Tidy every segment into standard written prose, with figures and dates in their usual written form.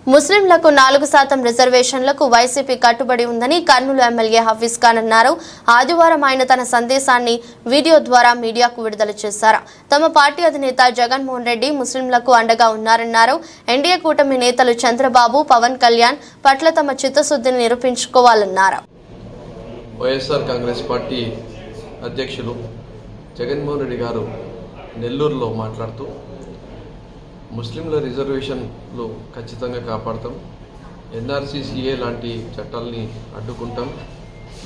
ముస్లింలకు 4% రిజర్వేషన్లకు వైసీపీ కట్టుబడి ఉందని కర్నూలు ఎమ్మెల్యే హఫీజ్ ఖాన్ అన్నారు. ఆదివారం ఆయన తన సందేశాన్ని వీడియో ద్వారా మీడియాకు విడుదల చేశారు. తమ పార్టీ అధినేత జగన్మోహన్ రెడ్డి ముస్లింలకు అండగా ఉన్నారన్నారు. ఎన్డీఏ కూటమి నేతలు చంద్రబాబు, పవన్ కళ్యాణ్ పట్ల తమ చిత్తశుద్ధిని నిరూపించుకోవాలన్నారు. వైఎస్ఆర్ కాంగ్రెస్ పార్టీ అధ్యక్షులు జగన్మోహన్ రెడ్డి గారు నెల్లూరులో మాట్లాడుతూ ముస్లింల రిజర్వేషన్లు ఖచ్చితంగా కాపాడతాం, ఎన్ఆర్సీసీఏ లాంటి చట్టాలని అడ్డుకుంటాం,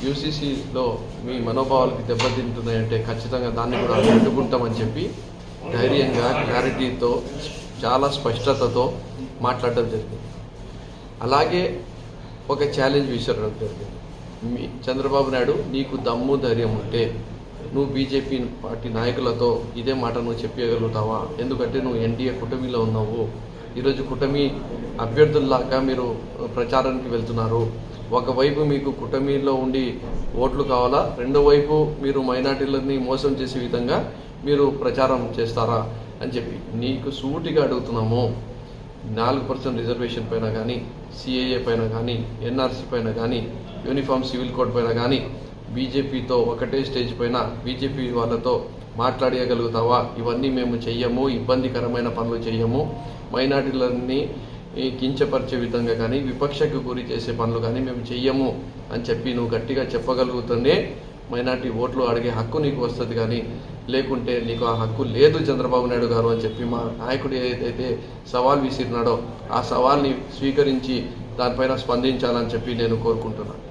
యూసీసీలో మీ మనోభావాలకి దెబ్బతింటున్నాయంటే ఖచ్చితంగా దాన్ని కూడా అడ్డుకుంటామని చెప్పి ధైర్యంగా క్లారిటీతో చాలా స్పష్టతతో మాట్లాడడం జరిగింది. అలాగే ఒక ఛాలెంజ్ విసరడం జరిగింది. చంద్రబాబు నాయుడు, నీకు దమ్ము ధైర్యం ఉంటే నువ్వు బీజేపీ పార్టీ నాయకులతో ఇదే మాట నువ్వు చెప్పగలుగుతావా? ఎందుకంటే నువ్వు ఎన్డీఏ కూటమిలో ఉన్నావు. ఈరోజు కూటమి అభ్యర్థుల్లాగా మీరు ప్రచారానికి వెళ్తున్నారు. ఒకవైపు మీకు కూటమిలో ఉండి ఓట్లు కావాలా, రెండో వైపు మీరు మైనార్టీలని మోసం చేసే విధంగా మీరు ప్రచారం చేస్తారా అని చెప్పి నీకు సూటిగా అడుగుతున్నాము. 4% రిజర్వేషన్ పైన కానీ, సిఏఏ పైన కానీ, ఎన్ఆర్సీ పైన కానీ, యూనిఫామ్ సివిల్ కోడ్ పైన కానీ బీజేపీతో ఒకటే స్టేజ్ పైన బీజేపీ వాళ్ళతో మాట్లాడగలుగుతావా? ఇవన్నీ మేము చెయ్యము, ఇబ్బందికరమైన పనులు చెయ్యము, మైనార్టీలన్నీ కించపరిచే విధంగా కానీ, విపక్షకు గురి చేసే పనులు కానీ మేము చెయ్యము అని చెప్పి నువ్వు గట్టిగా చెప్పగలుగుతూనే మైనార్టీ ఓట్లు అడిగే హక్కు నీకు వస్తుంది. కానీ లేకుంటే నీకు ఆ హక్కు లేదు చంద్రబాబు నాయుడు గారు అని చెప్పి మా నాయకుడు ఏదైతే సవాల్ విసిరినాడో ఆ సవాల్ని స్వీకరించి దానిపైన స్పందించాలని చెప్పి నేను కోరుకుంటున్నాను.